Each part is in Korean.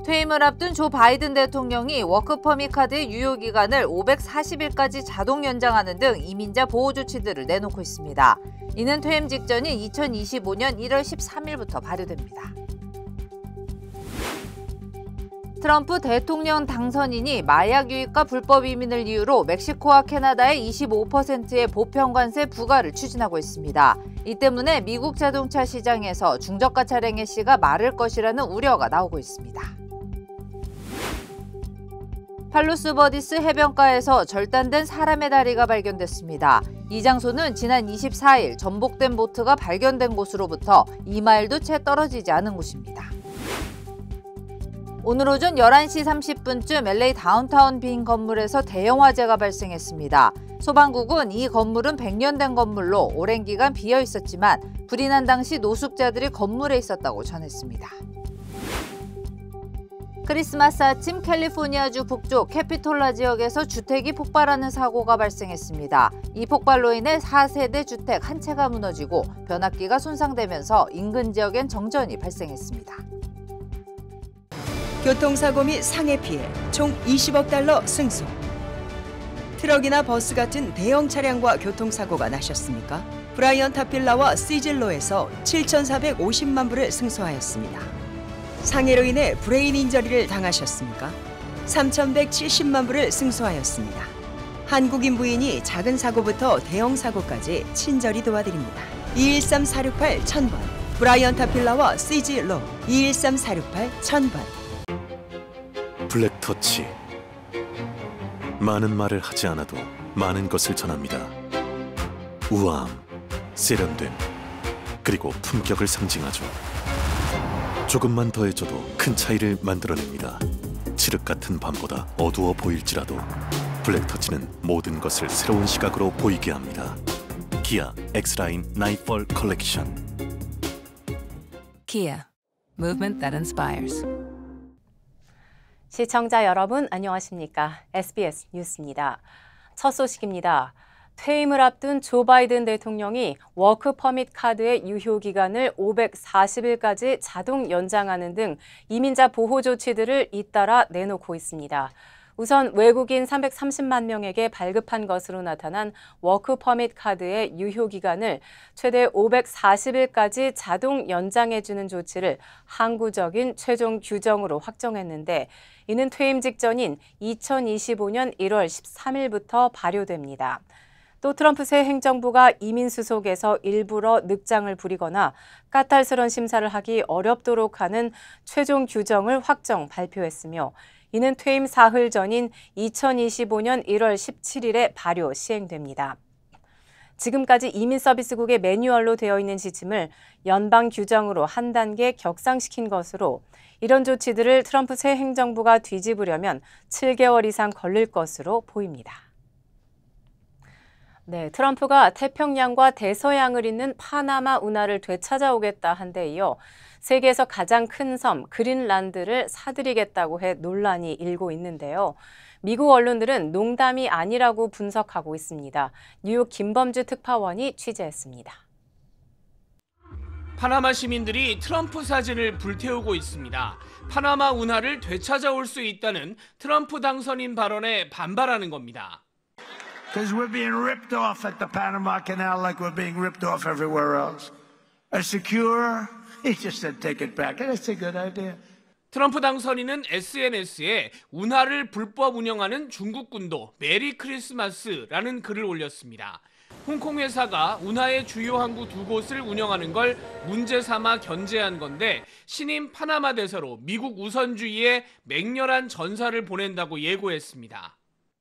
퇴임을 앞둔 조 바이든 대통령이 워크퍼밋 카드의 유효기간을 540일까지 자동 연장하는 등 이민자 보호 조치들을 내놓고 있습니다. 이는 퇴임 직전인 2025년 1월 13일부터 발효됩니다. 트럼프 대통령 당선인이 마약 유입과 불법 이민을 이유로 멕시코와 캐나다에 25%의 보편 관세 부과를 추진하고 있습니다. 이 때문에 미국 자동차 시장에서 중저가 차량의 시가 마를 것이라는 우려가 나오고 있습니다. 팔로스버디스 해변가에서 절단된 사람의 다리가 발견됐습니다. 이 장소는 지난 24일 전복된 보트가 발견된 곳으로부터 2마일도 채 떨어지지 않은 곳입니다. 오늘 오전 11시 30분쯤 LA 다운타운 빈 건물에서 대형 화재가 발생했습니다. 소방국은 이 건물은 100년 된 건물로 오랜 기간 비어 있었지만 불이 난 당시 노숙자들이 건물에 있었다고 전했습니다. 크리스마스 아침 캘리포니아주 북쪽 캐피톨라 지역에서 주택이 폭발하는 사고가 발생했습니다. 이 폭발로 인해 4세대 주택 한 채가 무너지고 변압기가 손상되면서 인근 지역엔 정전이 발생했습니다. 교통사고 및 상해 피해 총 20억 달러 승소. 트럭이나 버스 같은 대형 차량과 교통사고가 나셨습니까? 브라이언 타필라와 시즐로에서 7,450만 불을 승소하였습니다. 상해로 인해 브레인 인저리를 당하셨습니까? 3,170만 불을 승소하였습니다. 한국인 부인이 작은 사고부터 대형 사고까지 친절히 도와드립니다. 213-468-1000번 브라이언 타필라와 시즐로 213-468-1000번. 블랙터치. 많은 말을 하지 않아도 많은 것을 전합니다. 우아함, 세련됨, 그리고 품격을 상징하죠. 조금만 더해줘도 큰 차이를 만들어냅니다. 칠흑 같은 밤보다 어두워 보일지라도 블랙터치는 모든 것을 새로운 시각으로 보이게 합니다. 기아 X라인 나이트폴 컬렉션. Kia, movement that inspires. 시청자 여러분 안녕하십니까? SBS 뉴스입니다. 첫 소식입니다. 퇴임을 앞둔 조 바이든 대통령이 워크퍼밋 카드의 유효기간을 540일까지 자동 연장하는 등 이민자 보호 조치들을 잇따라 내놓고 있습니다. 우선 외국인 330만 명에게 발급한 것으로 나타난 워크퍼밋 카드의 유효기간을 최대 540일까지 자동 연장해주는 조치를 항구적인 최종 규정으로 확정했는데 이는 퇴임 직전인 2025년 1월 13일부터 발효됩니다. 또 트럼프 새 행정부가 이민 수속에서 일부러 늑장을 부리거나 까탈스런 심사를 하기 어렵도록 하는 최종 규정을 확정 발표했으며 이는 퇴임 사흘 전인 2025년 1월 17일에 발효 시행됩니다. 지금까지 이민서비스국의 매뉴얼로 되어 있는 지침을 연방 규정으로 한 단계 격상시킨 것으로 이런 조치들을 트럼프 새 행정부가 뒤집으려면 7개월 이상 걸릴 것으로 보입니다. 네, 트럼프가 태평양과 대서양을 잇는 파나마 운하를 되찾아오겠다 한 데 이어 세계에서 가장 큰 섬 그린란드를 사들이겠다고 해 논란이 일고 있는데요. 미국 언론들은 농담이 아니라고 분석하고 있습니다. 뉴욕 김범주 특파원이 취재했습니다. 파나마 시민들이 트럼프 사진을 불태우고 있습니다. 파나마 운하를 되찾아올 수 있다는 트럼프 당선인 발언에 반발하는 겁니다. Because we're being ripped off at the Panama Canal like we're being ripped off everywhere else. A secure, he just said take it back. And that's a good idea. 트럼프 당선인은 SNS에 운하를 불법 운영하는 중국군도 메리 크리스마스라는 글을 올렸습니다. 홍콩 회사가 운하의 주요 항구 두 곳을 운영하는 걸 문제 삼아 견제한 건데 신임 파나마 대사로 미국 우선주의에 맹렬한 전사를 보낸다고 예고했습니다.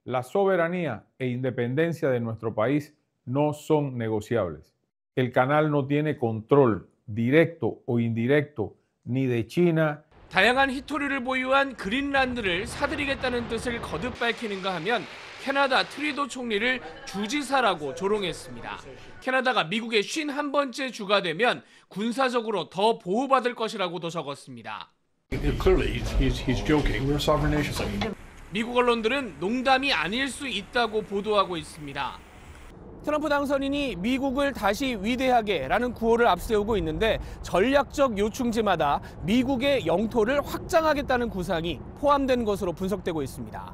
La soberanía e independencia de nuestro país no son negociables. El canal no tiene control directo o indirecto ni de China. 다양한 히토리를 보유한 그린란드를 사들이겠다는 뜻을 거듭 밝히는가 하면 캐나다 트리도 총리를 주지사라고 조롱했습니다. 캐나다가 미국의 51번째 주가 되면 군사적으로 더 보호받을 것이라고도 적었습니다. Clearly, he's joking. We're a sovereign nation. 미국 언론들은 농담이 아닐 수 있다고 보도하고 있습니다. 트럼프 당선인이 미국을 다시 위대하게라는 구호를 앞세우고 있는데 전략적 요충지마다 미국의 영토를 확장하겠다는 구상이 포함된 것으로 분석되고 있습니다.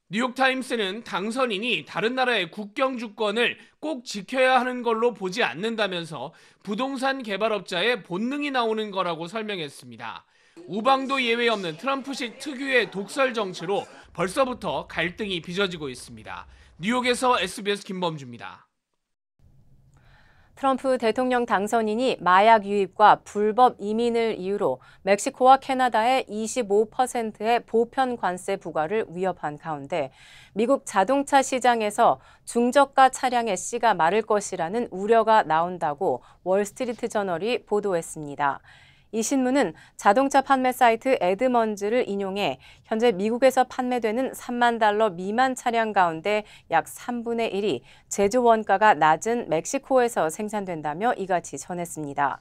뉴욕타임스는 당선인이 다른 나라의 국경 주권을 꼭 지켜야 하는 걸로 보지 않는다면서 부동산 개발업자의 본능이 나오는 거라고 설명했습니다. 우방도 예외 없는 트럼프식 특유의 독설 정치로 벌써부터 갈등이 빚어지고 있습니다. 뉴욕에서 SBS 김범주입니다. 트럼프 대통령 당선인이 마약 유입과 불법 이민을 이유로 멕시코와 캐나다에 25%의 보편 관세 부과를 위협한 가운데 미국 자동차 시장에서 중저가 차량의 씨가 마를 것이라는 우려가 나온다고 월스트리트 저널이 보도했습니다. 이 신문은 자동차 판매 사이트 에드먼즈를 인용해 현재 미국에서 판매되는 $30,000 미만 차량 가운데 약 3분의 1이 제조 원가가 낮은 멕시코에서 생산된다며 이같이 전했습니다.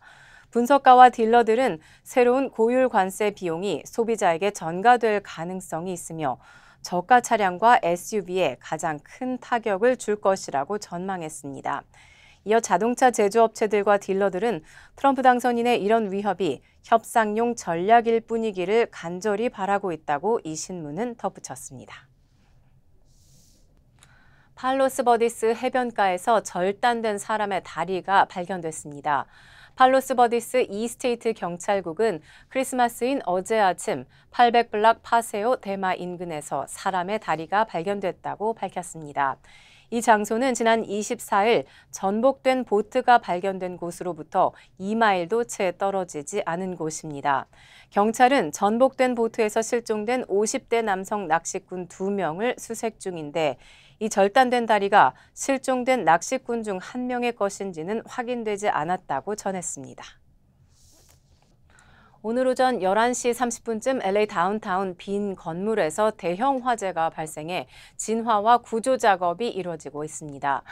분석가와 딜러들은 새로운 고율 관세 비용이 소비자에게 전가될 가능성이 있으며 저가 차량과 SUV에 가장 큰 타격을 줄 것이라고 전망했습니다. 이어 자동차 제조업체들과 딜러들은 트럼프 당선인의 이런 위협이 협상용 전략일 뿐이기를 간절히 바라고 있다고 이 신문은 덧붙였습니다. 팔로스 버디스 해변가에서 절단된 사람의 다리가 발견됐습니다. 팔로스 버디스 이스테이트 경찰국은 크리스마스인 어제 아침 800블락 파세오 대마 인근에서 사람의 다리가 발견됐다고 밝혔습니다. 이 장소는 지난 24일 전복된 보트가 발견된 곳으로부터 2마일도 채 떨어지지 않은 곳입니다. 경찰은 전복된 보트에서 실종된 50대 남성 낚시꾼 2명을 수색 중인데 이 절단된 다리가 실종된 낚시꾼 중 1명의 것인지는 확인되지 않았다고 전했습니다. 오늘 오전 11시 30분쯤 LA 다운타운 빈 건물에서 대형 화재가 발생해 진화와 구조 작업이 이루어지고 있습니다.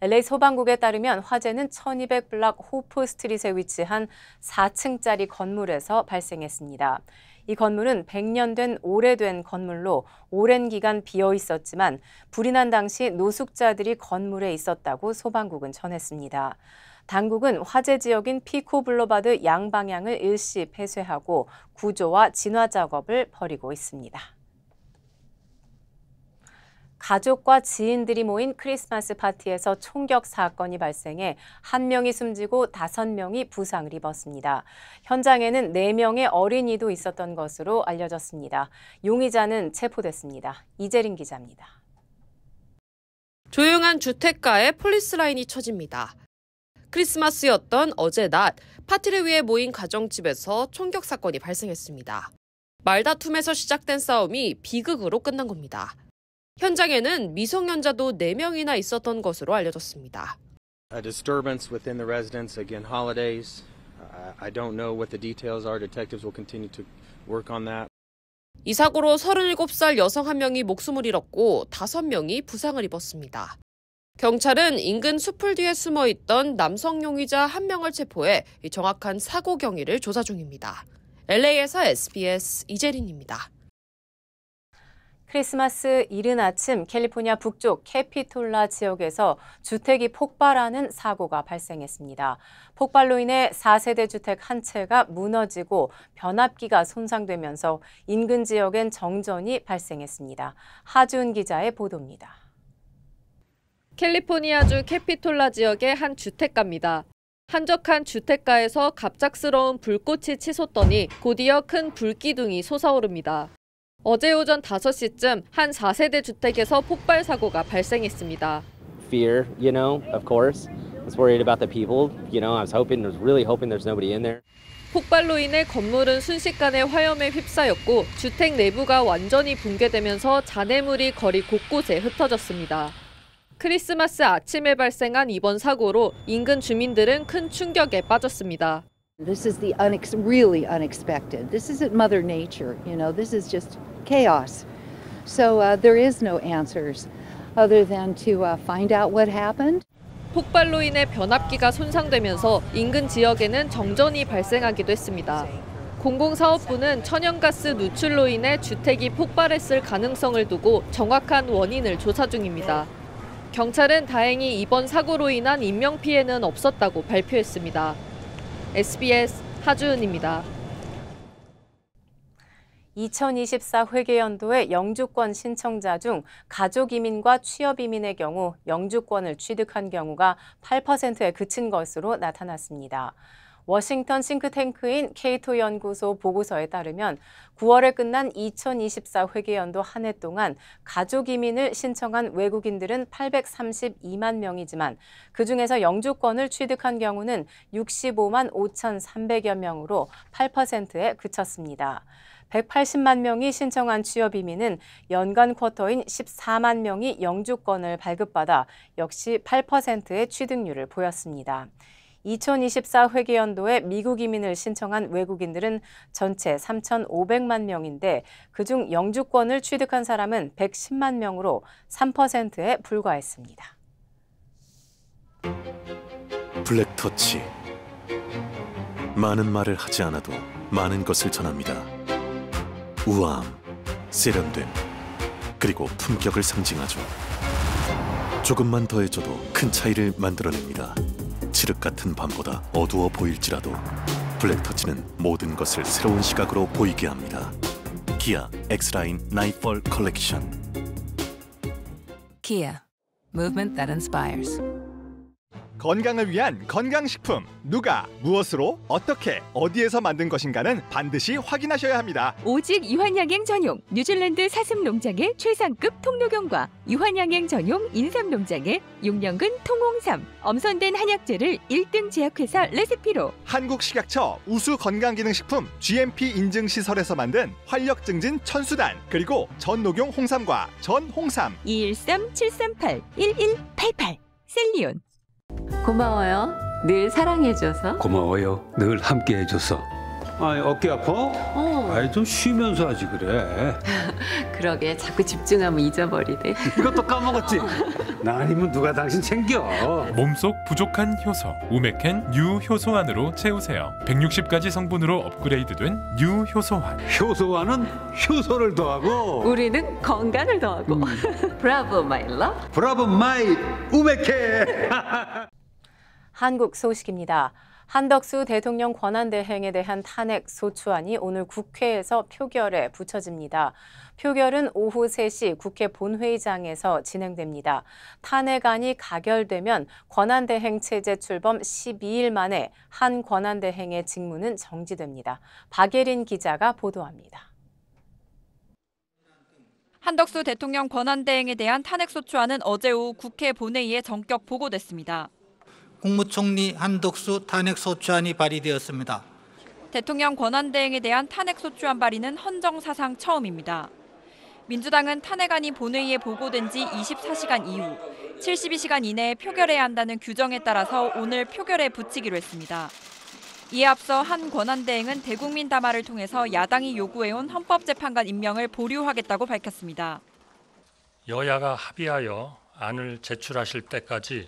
LA 소방국에 따르면 화재는 1200블락 호프 스트릿에 위치한 4층짜리 건물에서 발생했습니다. 이 건물은 100년 된 오래된 건물로 오랜 기간 비어 있었지만 불이 난 당시 노숙자들이 건물에 있었다고 소방국은 전했습니다. 당국은 화재 지역인 피코 블루바드 양방향을 일시 폐쇄하고 구조와 진화 작업을 벌이고 있습니다. 가족과 지인들이 모인 크리스마스 파티에서 총격 사건이 발생해 1명이 숨지고 5명이 부상을 입었습니다. 현장에는 4명의 어린이도 있었던 것으로 알려졌습니다. 용의자는 체포됐습니다. 이재린 기자입니다. 조용한 주택가에 폴리스 라인이 쳐집니다. 크리스마스였던 어제 낮 파티를 위해 모인 가정집에서 총격 사건이 발생했습니다. 말다툼에서 시작된 싸움이 비극으로 끝난 겁니다. 현장에는 미성년자도 4명이나 있었던 것으로 알려졌습니다. A disturbance within the residence, again holidays. I don't know what the details are. Detectives will continue to work on that. 이 사고로 37살 여성 1명이 목숨을 잃었고 5명이 부상을 입었습니다. 경찰은 인근 숲을 뒤에 숨어 있던 남성 용의자 1명을 체포해 정확한 사고 경위를 조사 중입니다. LA에서 SBS 이재린입니다. 크리스마스 이른 아침 캘리포니아 북쪽 캐피톨라 지역에서 주택이 폭발하는 사고가 발생했습니다. 폭발로 인해 4세대 주택 한 채가 무너지고 변압기가 손상되면서 인근 지역엔 정전이 발생했습니다. 하준 기자의 보도입니다. 캘리포니아주 캐피톨라 지역의 한 주택가입니다. 한적한 주택가에서 갑작스러운 불꽃이 치솟더니 곧이어 큰 불기둥이 솟아오릅니다. 어제 오전 5시쯤 한 4세대 주택에서 폭발 사고가 발생했습니다. Fear, of course. I was worried about the people. I was really hoping there's nobody in there. 폭발로 인해 건물은 순식간에 화염에 휩싸였고 주택 내부가 완전히 붕괴되면서 잔해물이 거리 곳곳에 흩어졌습니다. 크리스마스 아침에 발생한 이번 사고로 인근 주민들은 큰 충격에 빠졌습니다. This is really unexpected. This isn't Mother Nature, this is just chaos. So there is no answers other than to find out what happened. 폭발로 인해 변압기가 손상되면서 인근 지역에는 정전이 발생하기도 했습니다. 공공사업부는 천연가스 누출로 인해 주택이 폭발했을 가능성을 두고 정확한 원인을 조사 중입니다. 경찰은 다행히 이번 사고로 인한 인명피해는 없었다고 발표했습니다. SBS 하주은입니다. 2024 회계연도의 영주권 신청자 중 가족 이민과 취업 이민의 경우 영주권을 취득한 경우가 8%에 그친 것으로 나타났습니다. 워싱턴 싱크탱크인 케이토 연구소 보고서에 따르면 9월에 끝난 2024 회계연도 한 해 동안 가족 이민을 신청한 외국인들은 832만 명이지만 그중에서 영주권을 취득한 경우는 65만 5,300여 명으로 8%에 그쳤습니다. 180만 명이 신청한 취업 이민은 연간 쿼터인 14만 명이 영주권을 발급받아 역시 8%의 취득률을 보였습니다. 2024 회계연도에 미국 이민을 신청한 외국인들은 전체 3,500만 명인데 그중 영주권을 취득한 사람은 110만 명으로 3%에 불과했습니다. 블랙터치. 많은 말을 하지 않아도 많은 것을 전합니다. 우아함, 세련됨, 그리고 품격을 상징하죠. 조금만 더해줘도 큰 차이를 만들어냅니다. 칠흑 같은 밤보다 어두워 보일지라도 블랙터치는 모든 것을 새로운 시각으로 보이게 합니다. 기아 X라인 나이트폴 컬렉션. Kia, movement that inspires. 건강을 위한 건강식품. 누가, 무엇으로, 어떻게, 어디에서 만든 것인가는 반드시 확인하셔야 합니다. 오직 유한양행 전용 뉴질랜드 사슴 농장의 최상급 통로경과 유한양행 전용 인삼 농장의 6년근 통홍삼, 엄선된 한약재를 1등 제약회사 레시피로 한국식약처 우수 건강기능식품 GMP 인증 시설에서 만든 활력 증진 천수단, 그리고 전녹용 홍삼과 전홍삼. 213-738-1188 셀리온. 고마워요. 늘 사랑해줘서. 고마워요. 늘 함께해줘서. 아이, 어깨 아파? 아이, 좀 쉬면서 하지 그래. 그러게 자꾸 집중하면 잊어버리네. 이것도 까먹었지? 나 아니면 누가 당신 챙겨. 몸속 부족한 효소 우메켄 유효소환으로 채우세요. 160가지 성분으로 업그레이드된 유효소환. 효소환은 효소를 더하고 우리는 건강을 더하고. 브라보 마이 러브. 브라보 마이 우메켄. 한국 소식입니다. 한덕수 대통령 권한대행에 대한 탄핵 소추안이 오늘 국회에서 표결에 붙여집니다. 표결은 오후 3시 국회 본회의장에서 진행됩니다. 탄핵안이 가결되면 권한대행 체제 출범 12일 만에 한 권한대행의 직무는 정지됩니다. 박예린 기자가 보도합니다. 한덕수 대통령 권한대행에 대한 탄핵소추안은 어제 오후 국회 본회의에 전격 보고됐습니다. 국무총리 한덕수 탄핵소추안이 발의되었습니다. 대통령 권한대행에 대한 탄핵소추안 발의는 헌정사상 처음입니다. 민주당은 탄핵안이 본회의에 보고된 지 24시간 이후 72시간 이내에 표결해야 한다는 규정에 따라서 오늘 표결에 붙이기로 했습니다. 이에 앞서 한 권한대행은 대국민 담화를 통해서 야당이 요구해온 헌법재판관 임명을 보류하겠다고 밝혔습니다. 여야가 합의하여 안을 제출하실 때까지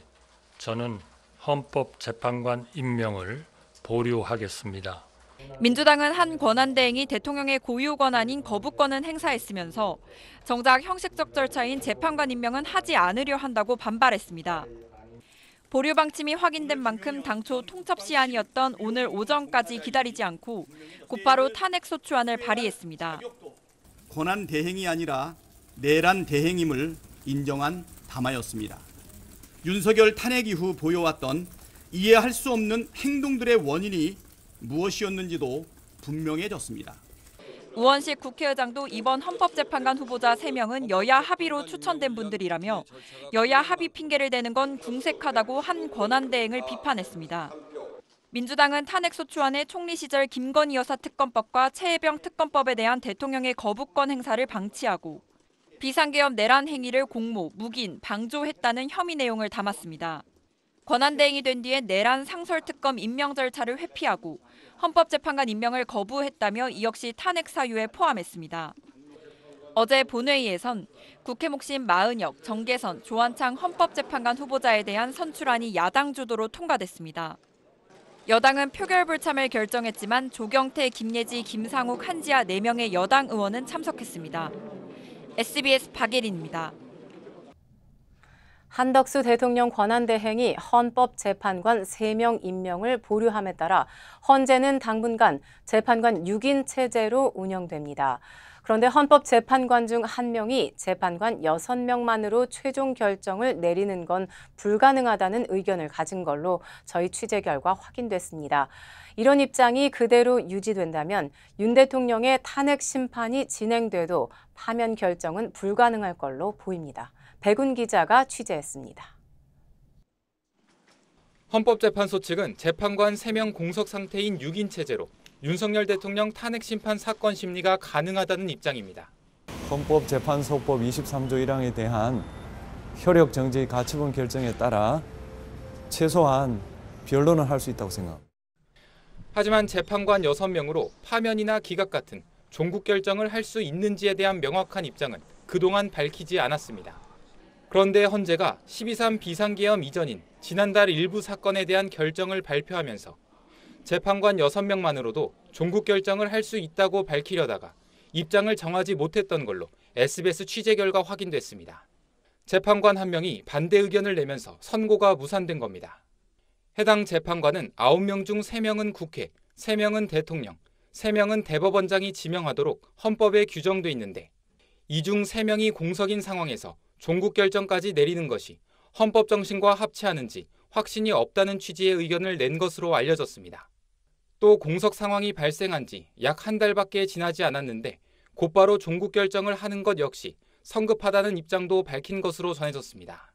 저는 헌법재판관 임명을 보류하겠습니다. 민주당은 한 권한대행이 대통령의 고유 권한인 거부권은 행사했으면서 정작 형식적 절차인 재판관 임명은 하지 않으려 한다고 반발했습니다. 보류 방침이 확인된 만큼 당초 통첩 시한이었던 오늘 오전까지 기다리지 않고 곧바로 탄핵소추안을 발의했습니다. 권한대행이 아니라 내란대행임을 인정한 담화였습니다. 윤석열 탄핵 이후 보여왔던 이해할 수 없는 행동들의 원인이 무엇이었는지도 분명해졌습니다. 우원식 국회의장도 이번 헌법재판관 후보자 3명은 여야 합의로 추천된 분들이라며 여야 합의 핑계를 대는 건 궁색하다고 한 권한대행을 비판했습니다. 민주당은 탄핵소추안에 총리 시절 김건희 여사 특검법과 최혜병 특검법에 대한 대통령의 거부권 행사를 방치하고 비상계엄 내란 행위를 공모, 묵인, 방조했다는 혐의 내용을 담았습니다. 권한대행이 된 뒤에 내란 상설특검 임명 절차를 회피하고 헌법재판관 임명을 거부했다며 이 역시 탄핵 사유에 포함했습니다. 어제 본회의에선 국회 몫인 마은혁, 정계선, 조한창 헌법재판관 후보자에 대한 선출안이 야당 주도로 통과됐습니다. 여당은 표결 불참을 결정했지만 조경태, 김예지, 김상욱, 한지아 4명의 여당 의원은 참석했습니다. SBS 박예린입니다. 한덕수 대통령 권한대행이 헌법재판관 3명 임명을 보류함에 따라 헌재는 당분간 재판관 6인 체제로 운영됩니다. 그런데 헌법재판관 중 1명이 재판관 6명만으로 최종 결정을 내리는 건 불가능하다는 의견을 가진 걸로 저희 취재 결과 확인됐습니다. 이런 입장이 그대로 유지된다면 윤 대통령의 탄핵 심판이 진행돼도 파면 결정은 불가능할 걸로 보입니다. 백운 기자가 취재했습니다. 헌법재판소 측은 재판관 3명 공석 상태인 6인 체제로 윤석열 대통령 탄핵 심판 사건 심리가 가능하다는 입장입니다. 헌법재판소법 23조 1항에 대한 효력 정지 가처분 결정에 따라 최소한 변론을 할 수 있다고 생각합니다. 하지만 재판관 6명으로 파면이나 기각 같은 종국 결정을 할 수 있는지에 대한 명확한 입장은 그동안 밝히지 않았습니다. 그런데 헌재가 12.3 비상계엄 이전인 지난달 일부 사건에 대한 결정을 발표하면서 재판관 6명만으로도 종국 결정을 할 수 있다고 밝히려다가 입장을 정하지 못했던 걸로 SBS 취재 결과 확인됐습니다. 재판관 1명이 반대 의견을 내면서 선고가 무산된 겁니다. 해당 재판관은 9명 중 3명은 국회, 3명은 대통령, 3명은 대법원장이 지명하도록 헌법에 규정돼 있는데 이 중 3명이 공석인 상황에서 종국 결정까지 내리는 것이 헌법 정신과 합치하는지 확신이 없다는 취지의 의견을 낸 것으로 알려졌습니다. 또 공석 상황이 발생한 지 약 한 달밖에 지나지 않았는데 곧바로 종국 결정을 하는 것 역시 성급하다는 입장도 밝힌 것으로 전해졌습니다.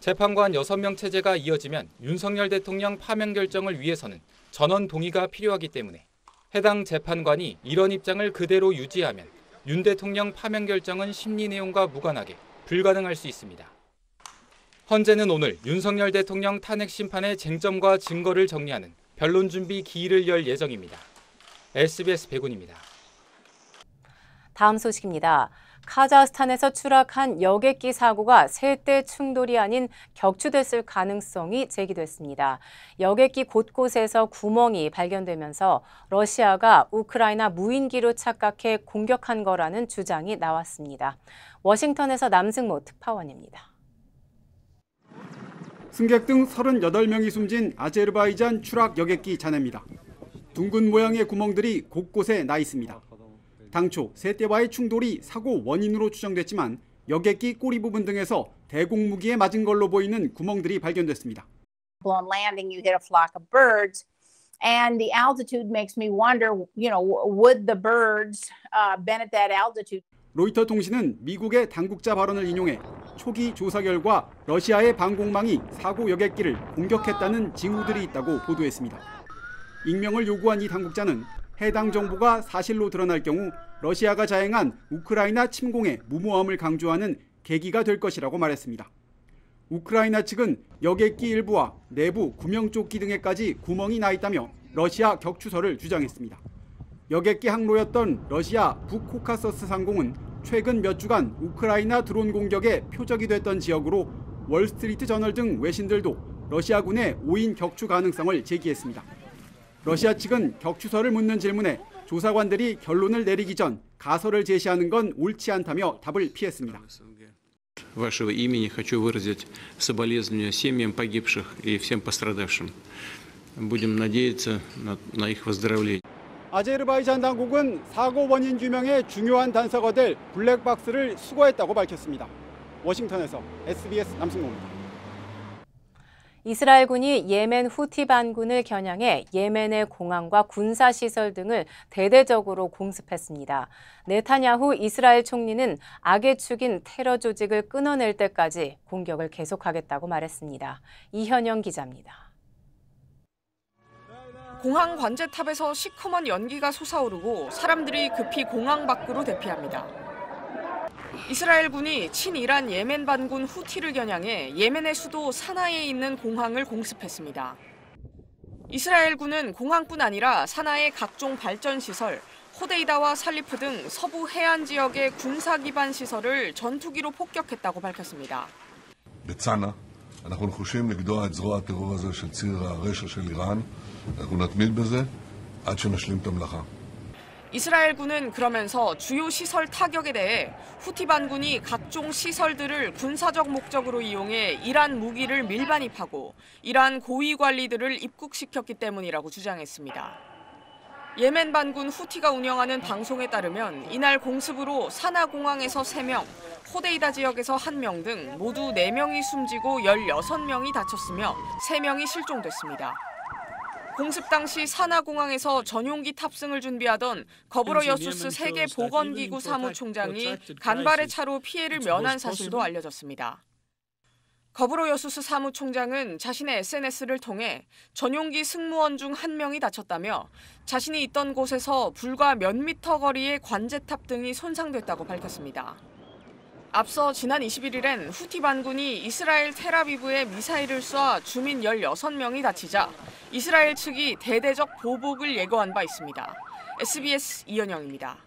재판관 6명 체제가 이어지면 윤석열 대통령 파면 결정을 위해서는 전원 동의가 필요하기 때문에 해당 재판관이 이런 입장을 그대로 유지하면 윤 대통령 파면 결정은 심리 내용과 무관하게 불가능할 수 있습니다. 헌재는 오늘 윤석열 대통령 탄핵 심판의 쟁점과 증거를 정리하는 변론 준비 기일을 열 예정입니다. SBS 백운입니다. 다음 소식입니다. 카자흐스탄에서 추락한 여객기 사고가 세대 충돌이 아닌 격추됐을 가능성이 제기됐습니다. 여객기 곳곳에서 구멍이 발견되면서 러시아가 우크라이나 무인기로 착각해 공격한 거라는 주장이 나왔습니다. 워싱턴에서 남승모 특파원입니다. 승객 등 38명이 숨진 아제르바이잔 추락 여객기 잔해입니다. 둥근 모양의 구멍들이 곳곳에 나 있습니다. 당초 세대와의 충돌이 사고 원인으로 추정됐지만 여객기 꼬리 부분 등에서 대공무기에 맞은 걸로 보이는 구멍들이 발견됐습니다. On landing, you hit a flock of birds, and the altitude makes me wonder, would the birds been at that altitude? 로이터 통신은 미국의 당국자 발언을 인용해 초기 조사 결과 러시아의 방공망이 사고 여객기를 공격했다는 징후들이 있다고 보도했습니다. 익명을 요구한 이 당국자는 해당 정보가 사실로 드러날 경우 러시아가 자행한 우크라이나 침공의 무모함을 강조하는 계기가 될 것이라고 말했습니다. 우크라이나 측은 여객기 일부와 내부 구명조끼 등에까지 구멍이 나 있다며 러시아 격추설을 주장했습니다. 여객기 항로였던 러시아 북코카서스 상공은 최근 몇 주간 우크라이나 드론 공격의 표적이 됐던 지역으로 월스트리트 저널 등 외신들도 러시아군의 오인 격추 가능성을 제기했습니다. 러시아 측은 격추설을 묻는 질문에 조사관들이 결론을 내리기 전 가설을 제시하는 건 옳지 않다며 답을 피했습니다. Вашего имени хочу выразить соболезнования семьям погибших и всем пострадавшим. Будем надеяться на их выздоровление. 아제르바이잔 당국은 사고 원인 규명에 중요한 단서가 될 블랙박스를 수거했다고 밝혔습니다. 워싱턴에서 SBS 남승모입니다. 이스라엘군이 예멘 후티 반군을 겨냥해 예멘의 공항과 군사시설 등을 대대적으로 공습했습니다. 네타냐후 이스라엘 총리는 악의 축인 테러 조직을 끊어낼 때까지 공격을 계속하겠다고 말했습니다. 이현영 기자입니다. 공항 관제탑에서 시커먼 연기가 솟아오르고 사람들이 급히 공항 밖으로 대피합니다. 이스라엘군이 친이란 예멘 반군 후티를 겨냥해 예멘의 수도 사나이에 있는 공항을 공습했습니다. 이스라엘군은 공항뿐 아니라 사나이의 각종 발전시설, 호데이다와 살리프 등 서부 해안 지역의 군사 기반 시설을 전투기로 폭격했다고 밝혔습니다. בצנע, אנחנו נחושים לגדוע את זרוע הטרור הזה של ציר הרשע של איראן. אנחנו נתמיד בזה עד שנשלים את המלאכה. 이스라엘군은 그러면서 주요 시설 타격에 대해 후티 반군이 각종 시설들을 군사적 목적으로 이용해 이란 무기를 밀반입하고 이란 고위 관리들을 입국시켰기 때문이라고 주장했습니다. 예멘 반군 후티가 운영하는 방송에 따르면 이날 공습으로 사나 공항에서 3명, 호데이다 지역에서 1명 등 모두 4명이 숨지고 16명이 다쳤으며 3명이 실종됐습니다. 공습 당시 사나 공항에서 전용기 탑승을 준비하던 거브러여수스 세계보건기구 사무총장이 간발의 차로 피해를 면한 사실도 알려졌습니다. 거브러여수스 사무총장은 자신의 SNS를 통해 전용기 승무원 중 1명이 다쳤다며 자신이 있던 곳에서 불과 몇 미터 거리의 관제탑 등이 손상됐다고 밝혔습니다. 앞서 지난 21일엔 후티 반군이 이스라엘 텔아비브에 미사일을 쏴 주민 16명이 다치자 이스라엘 측이 대대적 보복을 예고한 바 있습니다. SBS 이현영입니다.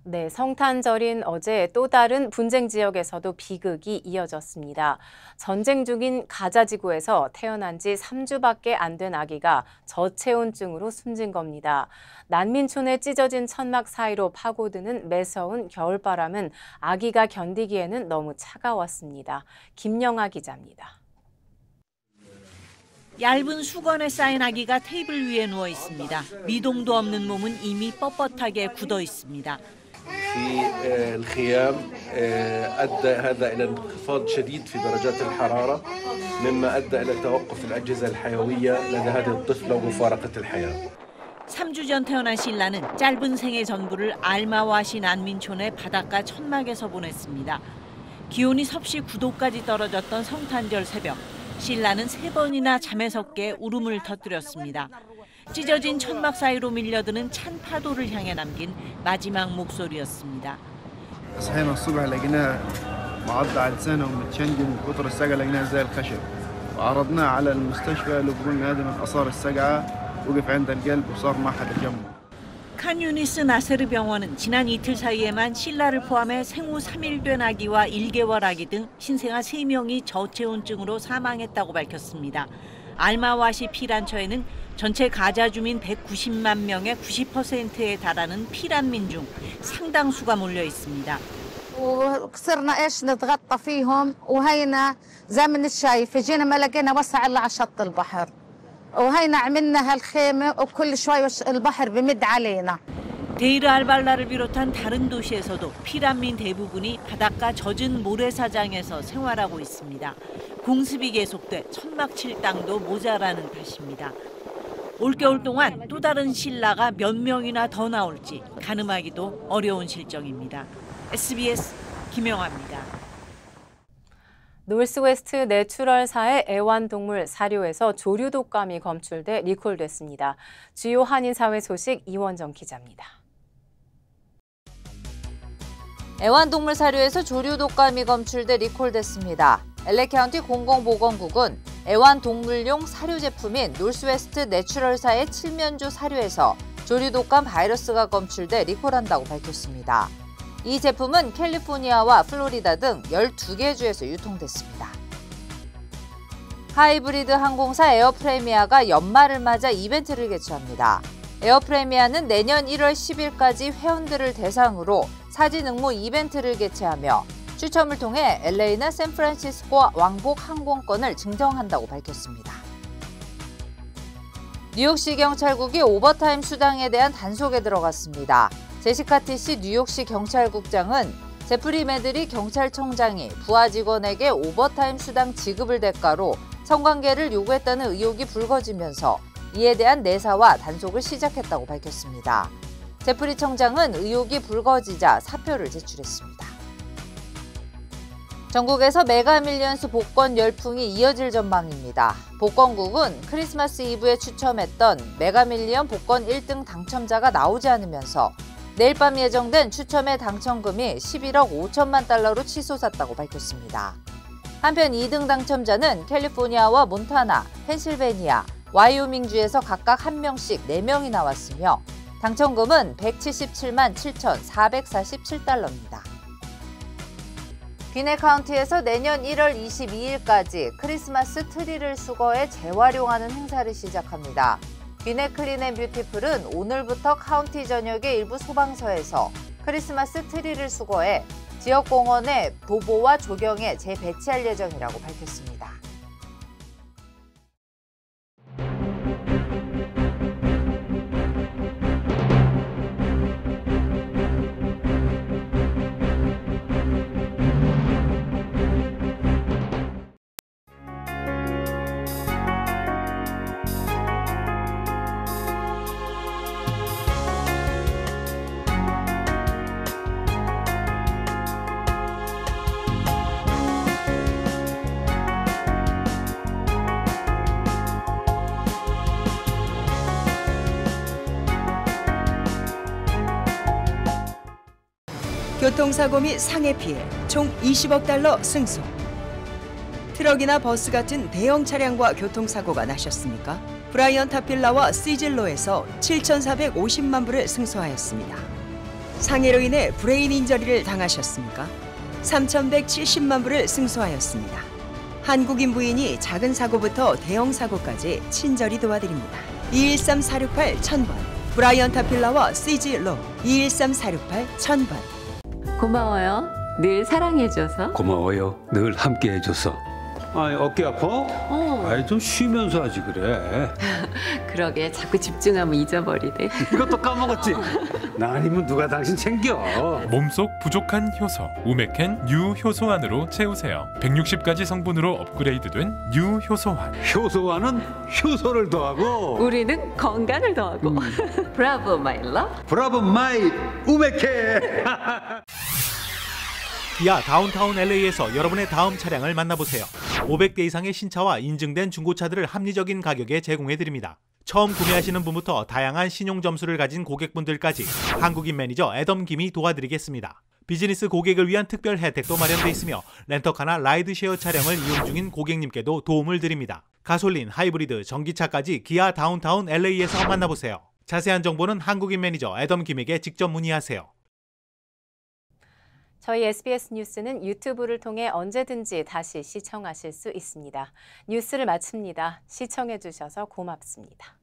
네, 성탄절인 어제 또 다른 분쟁 지역에서도 비극이 이어졌습니다. 전쟁 중인 가자 지구에서 태어난 지 3주밖에 안 된 아기가 저체온증으로 숨진 겁니다. 난민촌에 찢어진 천막 사이로 파고드는 매서운 겨울바람은 아기가 견디기에는 너무 차가웠습니다. 김영아 기자입니다. 얇은 수건에 쌓인 아기가 테이블 위에 누워 있습니다. 미동도 없는 몸은 이미 뻣뻣하게 굳어 있습니다. في الخيام أدى هذا إلى انخفاض شديد في درجات الحرارة مما أدى إلى توقف الأجهزة الحيوية لدى هذه الطفلة ومفارقة الحياة. 3주 전 태어난 신라는 짧은 생애 전부를 알마와시 난민촌의 바닷가 천막에서 보냈습니다. 기온이 섭씨 9도까지 떨어졌던 성탄절 새벽, 신라는 3번이나 잠에서 깨 울음을 터뜨렸습니다. 찢어진 천막 사이로 밀려드는 찬 파도를 향해 남긴 마지막 목소리였습니다. صحينا الصبح لقيناه معض على لسانه ومتشنج من كتر السقعة لقيناه زي الخشب وعرضناه على المستشفى اللي بيقولنا هذا من آثار السقعة وقف عند القلب وصار ما حدا جنبه. 칸 유니스 나세르 병원은 지난 이틀 사이에만 신라를 포함해 생후 3일 된 아기와 1개월 아기 등 신생아 3명이 저체온증으로 사망했다고 밝혔습니다. 알마와시 피란처에는 전체 가자 주민 190만 명의 90%에 달하는 피란민 중 상당수가 몰려 있습니다. وصرنا ايش نتغطى فيهم وهينا زي ما انت شايف جينا ما لقينا وسع الا على شط البحر وهينا عملنا هالخيمه وكل شوي البحر بمد علينا. 데이르 알발라를 비롯한 다른 도시에서도 피란민 대부분이 바닷가 젖은 모래사장에서 생활하고 있습니다. 공습이 계속돼 천막 칠 땅도 모자라는 탓입니다. 올겨울 동안 또 다른 신라가 몇 명이나 더 나올지 가늠하기도 어려운 실정입니다. SBS 김영아입니다. 노스웨스트 내추럴사의 애완동물 사료에서 조류 독감이 검출돼 리콜됐습니다. 주요 한인사회 소식 이원정 기자입니다. 애완동물 사료에서 조류 독감이 검출돼 리콜됐습니다. LA 카운티 공공보건국은 애완동물용 사료 제품인 노스웨스트 내추럴사의 칠면조 사료에서 조류 독감 바이러스가 검출돼 리콜한다고 밝혔습니다. 이 제품은 캘리포니아와 플로리다 등 12개 주에서 유통됐습니다. 하이브리드 항공사 에어프레미아가 연말을 맞아 이벤트를 개최합니다. 에어프레미아는 내년 1월 10일까지 회원들을 대상으로 사진 응모 이벤트를 개최하며 추첨을 통해 LA나 샌프란시스코 왕복 항공권을 증정한다고 밝혔습니다. 뉴욕시 경찰국이 오버타임 수당에 대한 단속에 들어갔습니다. 제시카 티시 뉴욕시 경찰국장은 제프리 메들리 경찰청장이 부하 직원에게 오버타임 수당 지급을 대가로 성관계를 요구했다는 의혹이 불거지면서 이에 대한 내사와 단속을 시작했다고 밝혔습니다. 제프리 청장은 의혹이 불거지자 사표를 제출했습니다. 전국에서 메가밀리언스 복권 열풍이 이어질 전망입니다. 복권국은 크리스마스 이브에 추첨했던 메가밀리언 복권 1등 당첨자가 나오지 않으면서 내일 밤 예정된 추첨의 당첨금이 11억 5천만 달러로 치솟았다고 밝혔습니다. 한편 2등 당첨자는 캘리포니아와 몬타나, 펜실베니아, 와이오밍주에서 각각 1명씩 4명이 나왔으며 당첨금은 177만 7,447달러입니다. 귀네 카운티에서 내년 1월 22일까지 크리스마스 트리를 수거해 재활용하는 행사를 시작합니다. 귀내 클린 앤 뷰티풀은 오늘부터 카운티 전역의 일부 소방서에서 크리스마스 트리를 수거해 지역 공원에 도보와 조경에 재배치할 예정이라고 밝혔습니다. 교통사고 및 상해 피해 총 20억 달러 승소. 트럭이나 버스 같은 대형 차량과 교통사고가 나셨습니까? 브라이언 타필라와 시즐로에서 7,450만 불을 승소하였습니다. 상해로 인해 브레인 인저리를 당하셨습니까? 3,170만 불을 승소하였습니다. 한국인 부인이 작은 사고부터 대형 사고까지 친절히 도와드립니다. 213-468-1000번 브라이언 타필라와 시즐로 213-468-1000번. 고마워요. 늘 사랑해줘서. 고마워요. 늘 함께해줘서. 아이, 어깨 아파? 아이, 좀 쉬면서 하지 그래. 그러게 자꾸 집중하면 잊어버리네. 이것도 까먹었지? 나 아니면 누가 당신 챙겨. 몸속 부족한 효소 우메켄 U 효소환으로 채우세요. 160가지 성분으로 업그레이드된 U 효소환. 효소환은 효소를 더하고 우리는 건강을 더하고. 브라보 마이 러브. 브라보 마이 우메켄. 기아 다운타운 LA에서 여러분의 다음 차량을 만나보세요. 500대 이상의 신차와 인증된 중고차들을 합리적인 가격에 제공해드립니다. 처음 구매하시는 분부터 다양한 신용 점수를 가진 고객분들까지 한국인 매니저 애덤 김이 도와드리겠습니다. 비즈니스 고객을 위한 특별 혜택도 마련돼 있으며 렌터카나 라이드쉐어 차량을 이용 중인 고객님께도 도움을 드립니다. 가솔린, 하이브리드, 전기차까지 기아 다운타운 LA에서 만나보세요. 자세한 정보는 한국인 매니저 애덤 김에게 직접 문의하세요. 저희 SBS 뉴스는 유튜브를 통해 언제든지 다시 시청하실 수 있습니다. 뉴스를 마칩니다. 시청해 주셔서 고맙습니다.